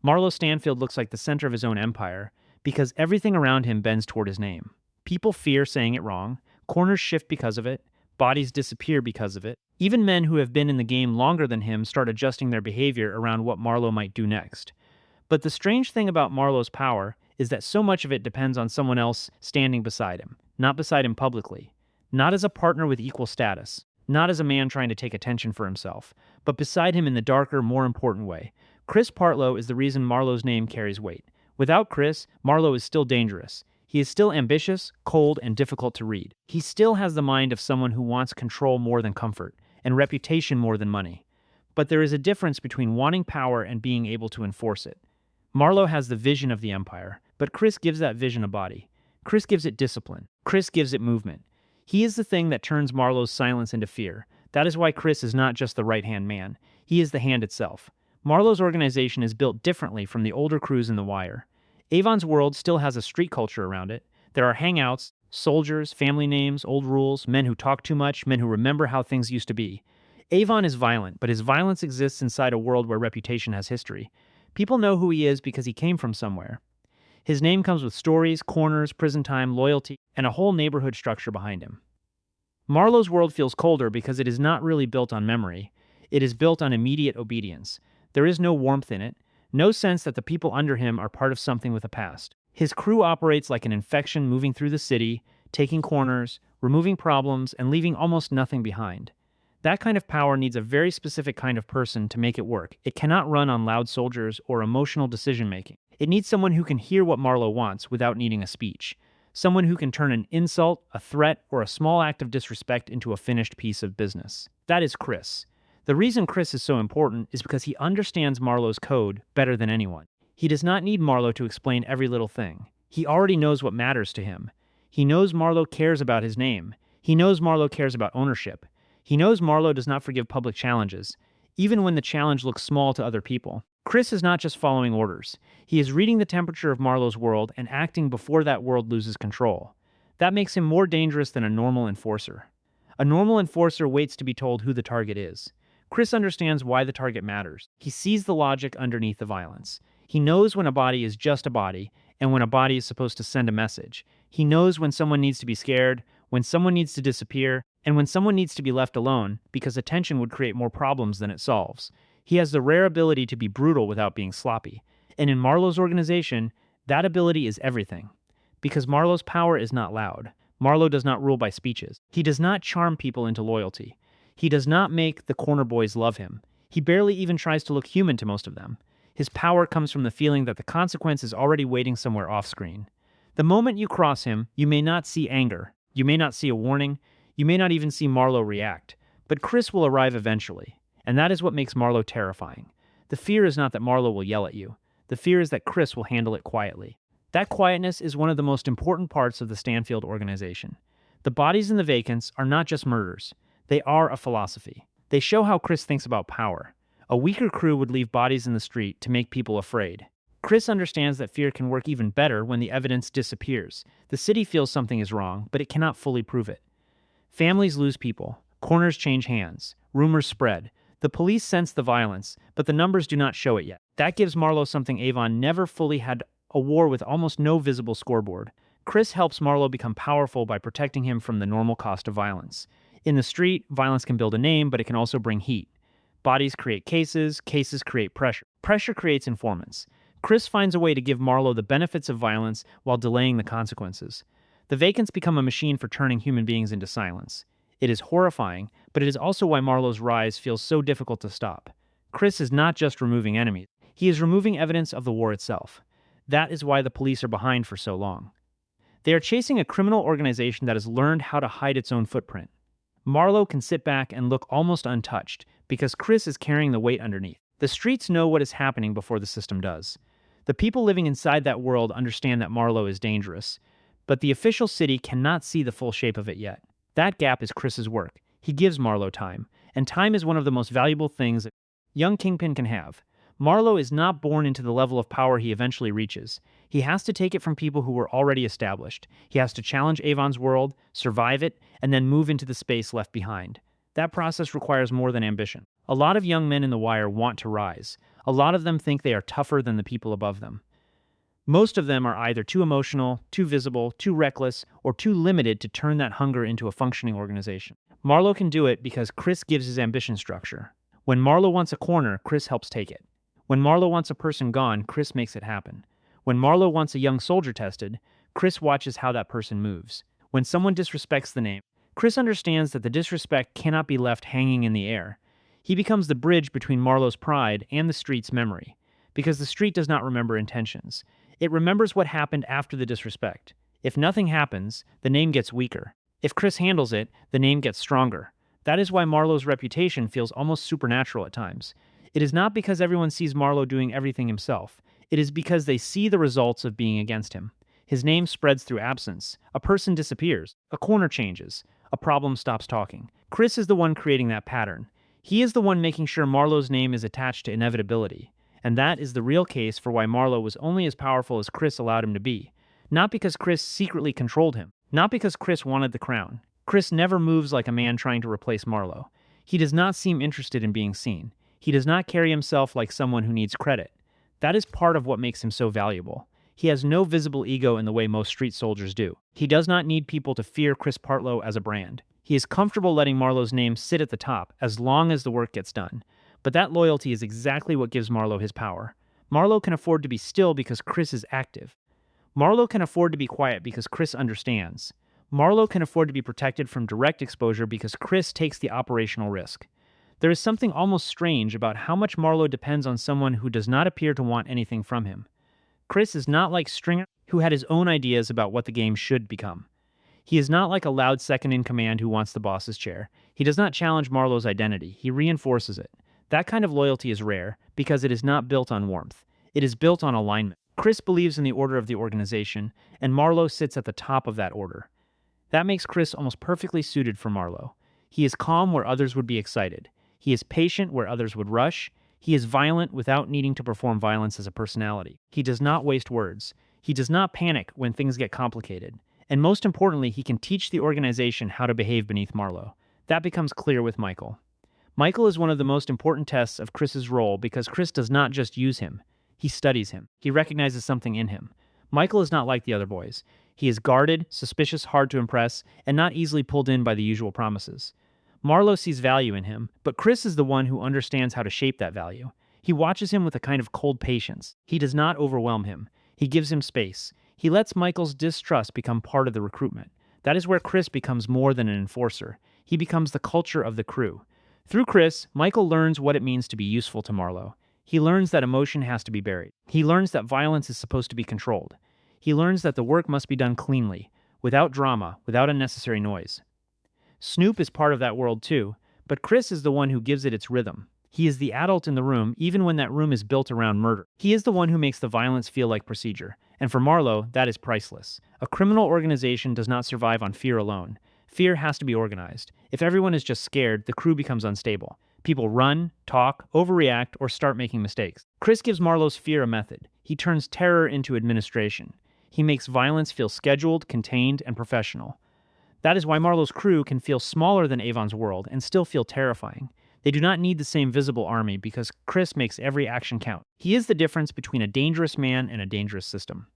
Marlo Stanfield looks like the center of his own empire because everything around him bends toward his name. People fear saying it wrong, corners shift because of it, bodies disappear because of it. Even men who have been in the game longer than him start adjusting their behavior around what Marlo might do next. But the strange thing about Marlo's power is that so much of it depends on someone else standing beside him, not beside him publicly, not as a partner with equal status, not as a man trying to take attention for himself, but beside him in the darker, more important way. Chris Partlow is the reason Marlo's name carries weight. Without Chris, Marlo is still dangerous. He is still ambitious, cold, and difficult to read. He still has the mind of someone who wants control more than comfort, and reputation more than money. But there is a difference between wanting power and being able to enforce it. Marlo has the vision of the empire, but Chris gives that vision a body. Chris gives it discipline. Chris gives it movement. He is the thing that turns Marlo's silence into fear. That is why Chris is not just the right-hand man. He is the hand itself. Marlo's organization is built differently from the older crews in The Wire. Avon's world still has a street culture around it. There are hangouts, soldiers, family names, old rules, men who talk too much, men who remember how things used to be. Avon is violent, but his violence exists inside a world where reputation has history. People know who he is because he came from somewhere. His name comes with stories, corners, prison time, loyalty, and a whole neighborhood structure behind him. Marlo's world feels colder because it is not really built on memory. It is built on immediate obedience. There is no warmth in it, no sense that the people under him are part of something with a past. His crew operates like an infection moving through the city, taking corners, removing problems, and leaving almost nothing behind. That kind of power needs a very specific kind of person to make it work. It cannot run on loud soldiers or emotional decision-making. It needs someone who can hear what Marlo wants without needing a speech. Someone who can turn an insult, a threat, or a small act of disrespect into a finished piece of business. That is Chris. The reason Chris is so important is because he understands Marlo's code better than anyone. He does not need Marlo to explain every little thing. He already knows what matters to him. He knows Marlo cares about his name. He knows Marlo cares about ownership. He knows Marlo does not forgive public challenges, even when the challenge looks small to other people. Chris is not just following orders. He is reading the temperature of Marlo's world and acting before that world loses control. That makes him more dangerous than a normal enforcer. A normal enforcer waits to be told who the target is. Chris understands why the target matters. He sees the logic underneath the violence. He knows when a body is just a body and when a body is supposed to send a message. He knows when someone needs to be scared, when someone needs to disappear, and when someone needs to be left alone because attention would create more problems than it solves. He has the rare ability to be brutal without being sloppy. And in Marlo's organization, that ability is everything. Because Marlo's power is not loud. Marlo does not rule by speeches. He does not charm people into loyalty. He does not make the corner boys love him. He barely even tries to look human to most of them. His power comes from the feeling that the consequence is already waiting somewhere off-screen. The moment you cross him, you may not see anger. You may not see a warning. You may not even see Marlo react. But Chris will arrive eventually. And that is what makes Marlo terrifying. The fear is not that Marlo will yell at you. The fear is that Chris will handle it quietly. That quietness is one of the most important parts of the Stanfield organization. The bodies and the vacants are not just murders. They are a philosophy. They show how Chris thinks about power. A weaker crew would leave bodies in the street to make people afraid. Chris understands that fear can work even better when the evidence disappears. The city feels something is wrong, but it cannot fully prove it. Families lose people. Corners change hands. Rumors spread. The police sense the violence, but the numbers do not show it yet. That gives Marlo something Avon never fully had: a war with almost no visible scoreboard. Chris helps Marlo become powerful by protecting him from the normal cost of violence. In the street, violence can build a name, but it can also bring heat. Bodies create cases, cases create pressure. Pressure creates informants. Chris finds a way to give Marlo the benefits of violence while delaying the consequences. The vacants become a machine for turning human beings into silence. It is horrifying, but it is also why Marlo's rise feels so difficult to stop. Chris is not just removing enemies. He is removing evidence of the war itself. That is why the police are behind for so long. They are chasing a criminal organization that has learned how to hide its own footprint. Marlo can sit back and look almost untouched because Chris is carrying the weight underneath. The streets know what is happening before the system does. The people living inside that world understand that Marlo is dangerous, but the official city cannot see the full shape of it yet. That gap is Chris's work. He gives Marlo time, and time is one of the most valuable things a young kingpin can have. Marlo is not born into the level of power he eventually reaches. He has to take it from people who were already established. He has to challenge Avon's world, survive it, and then move into the space left behind. That process requires more than ambition. A lot of young men in The Wire want to rise. A lot of them think they are tougher than the people above them. Most of them are either too emotional, too visible, too reckless, or too limited to turn that hunger into a functioning organization. Marlo can do it because Chris gives his ambition structure. When Marlo wants a corner, Chris helps take it. When Marlo wants a person gone, Chris makes it happen. When Marlo wants a young soldier tested, Chris watches how that person moves. When someone disrespects the name, Chris understands that the disrespect cannot be left hanging in the air. He becomes the bridge between Marlo's pride and the street's memory, because the street does not remember intentions. It remembers what happened after the disrespect. If nothing happens, the name gets weaker. If Chris handles it, the name gets stronger. That is why Marlo's reputation feels almost supernatural at times. It is not because everyone sees Marlo doing everything himself. It is because they see the results of being against him. His name spreads through absence. A person disappears. A corner changes. A problem stops talking. Chris is the one creating that pattern. He is the one making sure Marlo's name is attached to inevitability. And that is the real case for why Marlo was only as powerful as Chris allowed him to be. Not because Chris secretly controlled him. Not because Chris wanted the crown. Chris never moves like a man trying to replace Marlo. He does not seem interested in being seen. He does not carry himself like someone who needs credit. That is part of what makes him so valuable. He has no visible ego in the way most street soldiers do. He does not need people to fear Chris Partlow as a brand. He is comfortable letting Marlo's name sit at the top as long as the work gets done. But that loyalty is exactly what gives Marlo his power. Marlo can afford to be still because Chris is active. Marlo can afford to be quiet because Chris understands. Marlo can afford to be protected from direct exposure because Chris takes the operational risk. There is something almost strange about how much Marlo depends on someone who does not appear to want anything from him. Chris is not like Stringer, who had his own ideas about what the game should become. He is not like a loud second-in-command who wants the boss's chair. He does not challenge Marlo's identity. He reinforces it. That kind of loyalty is rare because it is not built on warmth. It is built on alignment. Chris believes in the order of the organization, and Marlo sits at the top of that order. That makes Chris almost perfectly suited for Marlo. He is calm where others would be excited. He is patient where others would rush. He is violent without needing to perform violence as a personality. He does not waste words. He does not panic when things get complicated. And most importantly, he can teach the organization how to behave beneath Marlo. That becomes clear with Michael. Michael is one of the most important tests of Chris's role because Chris does not just use him. He studies him. He recognizes something in him. Michael is not like the other boys. He is guarded, suspicious, hard to impress, and not easily pulled in by the usual promises. Marlo sees value in him, but Chris is the one who understands how to shape that value. He watches him with a kind of cold patience. He does not overwhelm him. He gives him space. He lets Michael's distrust become part of the recruitment. That is where Chris becomes more than an enforcer. He becomes the culture of the crew. Through Chris, Michael learns what it means to be useful to Marlo. He learns that emotion has to be buried. He learns that violence is supposed to be controlled. He learns that the work must be done cleanly, without drama, without unnecessary noise. Snoop is part of that world too, but Chris is the one who gives it its rhythm. He is the adult in the room, even when that room is built around murder. He is the one who makes the violence feel like procedure. And for Marlo, that is priceless. A criminal organization does not survive on fear alone. Fear has to be organized. If everyone is just scared, the crew becomes unstable. People run, talk, overreact, or start making mistakes. Chris gives Marlo's fear a method. He turns terror into administration. He makes violence feel scheduled, contained, and professional. That is why Marlo's crew can feel smaller than Avon's world and still feel terrifying. They do not need the same visible army because Chris makes every action count. He is the difference between a dangerous man and a dangerous system.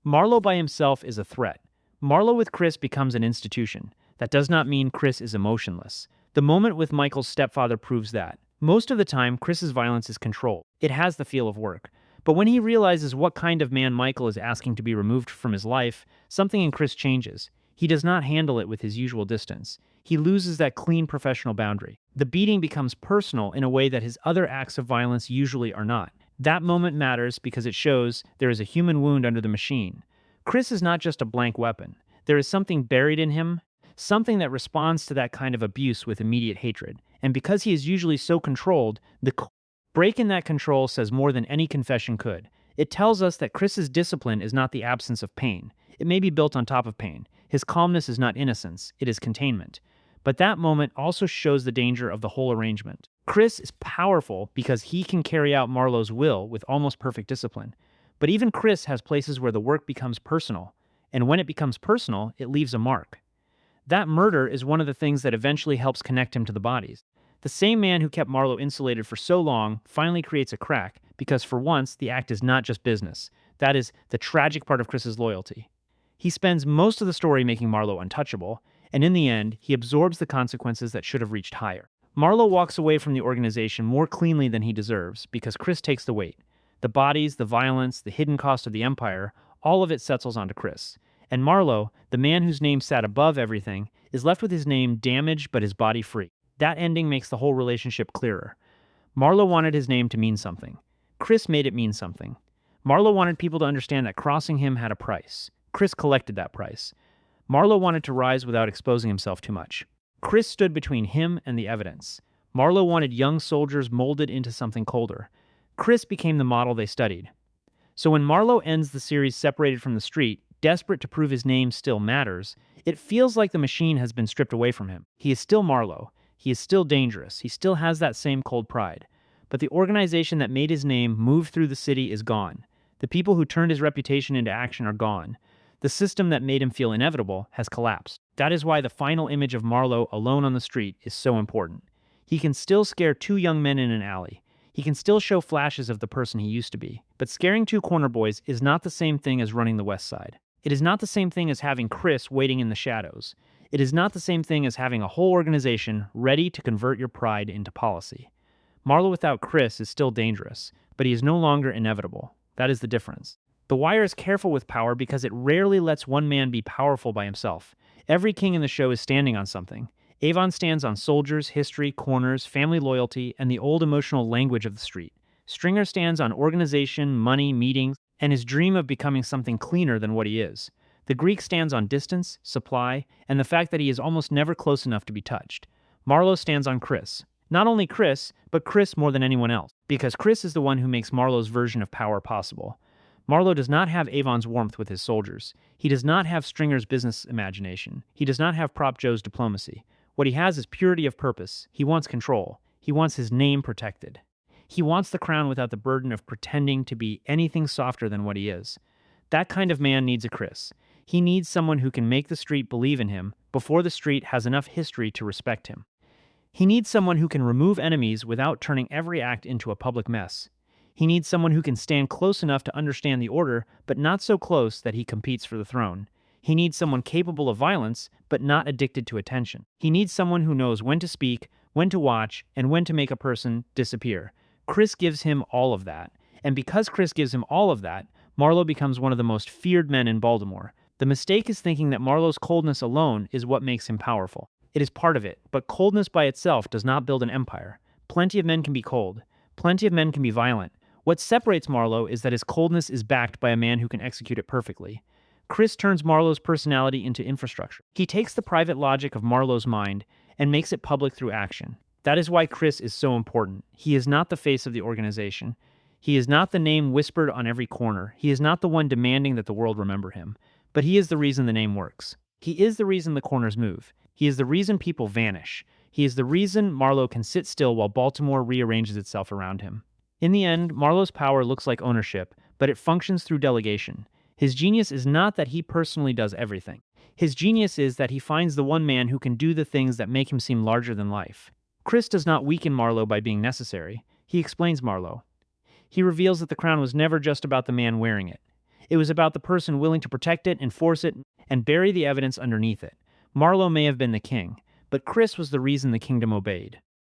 Marlo by himself is a threat. Marlo with Chris becomes an institution. That does not mean Chris is emotionless. The moment with Michael's stepfather proves that. Most of the time, Chris's violence is controlled. It has the feel of work. But when he realizes what kind of man Michael is asking to be removed from his life, something in Chris changes. He does not handle it with his usual distance. He loses that clean professional boundary. The beating becomes personal in a way that his other acts of violence usually are not. That moment matters because it shows there is a human wound under the machine. Chris is not just a blank weapon. There is something buried in him, something that responds to that kind of abuse with immediate hatred. And because he is usually so controlled, the break in that control says more than any confession could. It tells us that Chris's discipline is not the absence of pain. It may be built on top of pain. His calmness is not innocence, it is containment. But that moment also shows the danger of the whole arrangement. Chris is powerful because he can carry out Marlo's will with almost perfect discipline. But even Chris has places where the work becomes personal. And when it becomes personal, it leaves a mark. That murder is one of the things that eventually helps connect him to the bodies. The same man who kept Marlo insulated for so long finally creates a crack because for once, the act is not just business. That is the tragic part of Chris's loyalty. He spends most of the story making Marlo untouchable, and in the end, he absorbs the consequences that should have reached higher. Marlo walks away from the organization more cleanly than he deserves because Chris takes the weight. The bodies, the violence, the hidden cost of the empire, all of it settles onto Chris. And Marlo, the man whose name sat above everything, is left with his name damaged but his body free. That ending makes the whole relationship clearer. Marlo wanted his name to mean something. Chris made it mean something. Marlo wanted people to understand that crossing him had a price. Chris collected that price. Marlo wanted to rise without exposing himself too much. Chris stood between him and the evidence. Marlo wanted young soldiers molded into something colder. Chris became the model they studied. So when Marlo ends the series separated from the street, desperate to prove his name still matters, it feels like the machine has been stripped away from him. He is still Marlo. He is still dangerous. He still has that same cold pride. But the organization that made his name move through the city is gone. The people who turned his reputation into action are gone. The system that made him feel inevitable has collapsed. That is why the final image of Marlo alone on the street is so important. He can still scare two young men in an alley. He can still show flashes of the person he used to be. But scaring two corner boys is not the same thing as running the West Side. It is not the same thing as having Chris waiting in the shadows. It is not the same thing as having a whole organization ready to convert your pride into policy. Marlo without Chris is still dangerous, but he is no longer inevitable. That is the difference. The Wire is careful with power because it rarely lets one man be powerful by himself. Every king in the show is standing on something. Avon stands on soldiers, history, corners, family loyalty, and the old emotional language of the street. Stringer stands on organization, money, meetings, and his dream of becoming something cleaner than what he is. The Greek stands on distance, supply, and the fact that he is almost never close enough to be touched. Marlo stands on Chris. Not only Chris, but Chris more than anyone else, because Chris is the one who makes Marlo's version of power possible. Marlo does not have Avon's warmth with his soldiers. He does not have Stringer's business imagination. He does not have Prop Joe's diplomacy. What he has is purity of purpose. He wants control. He wants his name protected. He wants the crown without the burden of pretending to be anything softer than what he is. That kind of man needs a Chris. He needs someone who can make the street believe in him before the street has enough history to respect him. He needs someone who can remove enemies without turning every act into a public mess. He needs someone who can stand close enough to understand the order, but not so close that he competes for the throne. He needs someone capable of violence, but not addicted to attention. He needs someone who knows when to speak, when to watch, and when to make a person disappear. Chris gives him all of that. And because Chris gives him all of that, Marlo becomes one of the most feared men in Baltimore. The mistake is thinking that Marlo's coldness alone is what makes him powerful. It is part of it, but coldness by itself does not build an empire. Plenty of men can be cold. Plenty of men can be violent. What separates Marlo is that his coldness is backed by a man who can execute it perfectly. Chris turns Marlo's personality into infrastructure. He takes the private logic of Marlo's mind and makes it public through action. That is why Chris is so important. He is not the face of the organization. He is not the name whispered on every corner. He is not the one demanding that the world remember him. But he is the reason the name works. He is the reason the corners move. He is the reason people vanish. He is the reason Marlo can sit still while Baltimore rearranges itself around him. In the end, Marlo's power looks like ownership, but it functions through delegation. His genius is not that he personally does everything. His genius is that he finds the one man who can do the things that make him seem larger than life. Chris does not weaken Marlo by being necessary. He explains Marlo. He reveals that the crown was never just about the man wearing it. It was about the person willing to protect it, enforce it, and bury the evidence underneath it. Marlo may have been the king, but Chris was the reason the kingdom obeyed.